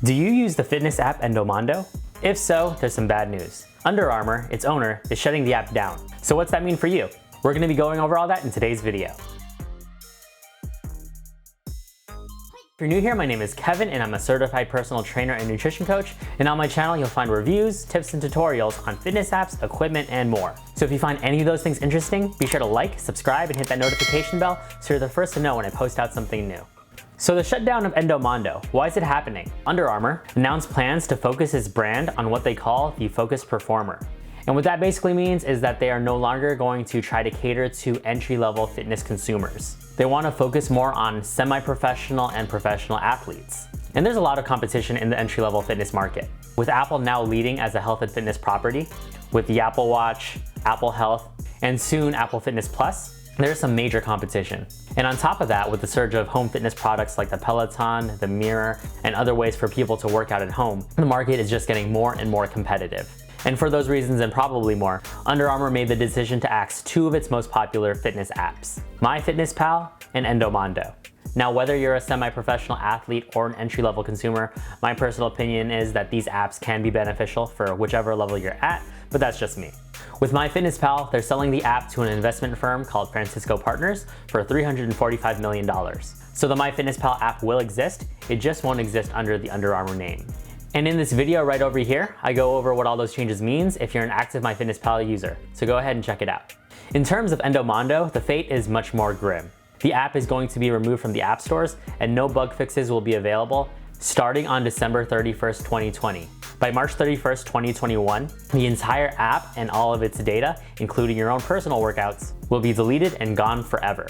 Do you use the fitness app Endomondo? If so, there's some bad news. Under Armour, its owner, is shutting the app down. So what's that mean for you? We're going to be going over all that in today's video. If you're new here, my name is Kevin and I'm a certified personal trainer and nutrition coach. And on my channel, you'll find reviews, tips, and tutorials on fitness apps, equipment, and more. So if you find any of those things interesting, be sure to like, subscribe, and hit that notification bell so you're the first to know when I post out something new. So the shutdown of Endomondo, why is it happening? Under Armour announced plans to focus its brand on what they call the focused performer. And what that basically means is that they are no longer going to try to cater to entry-level fitness consumers. They want to focus more on semi-professional and professional athletes. And there's a lot of competition in the entry-level fitness market, with Apple now leading as a health and fitness property, with the Apple Watch, Apple Health, and soon Apple Fitness Plus. There's some major competition. And on top of that, with the surge of home fitness products like the Peloton, the Mirror, and other ways for people to work out at home, the market is just getting more and more competitive. And for those reasons and probably more, Under Armour made the decision to axe two of its most popular fitness apps, MyFitnessPal and Endomondo. Now, whether you're a semi-professional athlete or an entry-level consumer, my personal opinion is that these apps can be beneficial for whichever level you're at, but that's just me. With MyFitnessPal, they're selling the app to an investment firm called Francisco Partners for $345 million. So the MyFitnessPal app will exist, it just won't exist under the Under Armour name. And in this video right over here, I go over what all those changes means if you're an active MyFitnessPal user, so go ahead and check it out. In terms of Endomondo, the fate is much more grim. The app is going to be removed from the app stores and no bug fixes will be available starting on December 31st, 2020. By March 31st, 2021, the entire app and all of its data, including your own personal workouts, will be deleted and gone forever.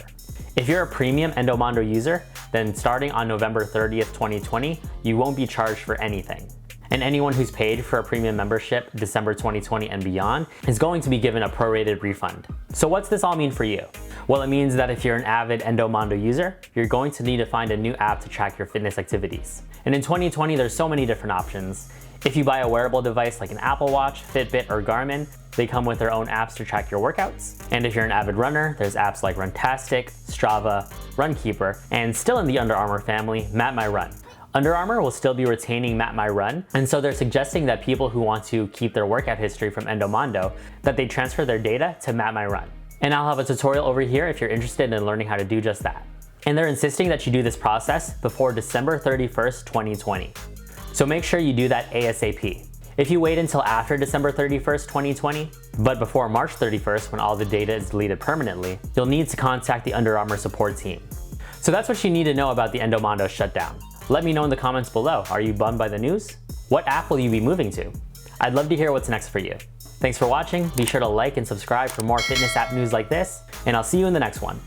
If you're a premium Endomondo user, then starting on November 30th, 2020, you won't be charged for anything. And anyone who's paid for a premium membership December 2020 and beyond is going to be given a prorated refund. So what's this all mean for you? Well, it means that if you're an avid Endomondo user, you're going to need to find a new app to track your fitness activities. And in 2020, there's so many different options. If you buy a wearable device like an Apple Watch, Fitbit, or Garmin, they come with their own apps to track your workouts. And if you're an avid runner, there's apps like Runtastic, Strava, Runkeeper, and still in the Under Armour family, MapMyRun. Under Armour will still be retaining MapMyRun, and so they're suggesting that people who want to keep their workout history from Endomondo, that they transfer their data to MapMyRun. And I'll have a tutorial over here if you're interested in learning how to do just that. And they're insisting that you do this process before December 31st, 2020. So make sure you do that ASAP. If you wait until after December 31st, 2020, but before March 31st when all the data is deleted permanently, you'll need to contact the Under Armour support team. So that's what you need to know about the Endomondo shutdown. Let me know in the comments below. Are you bummed by the news? What app will you be moving to? I'd love to hear what's next for you. Thanks for watching. Be sure to like and subscribe for more fitness app news like this, and I'll see you in the next one.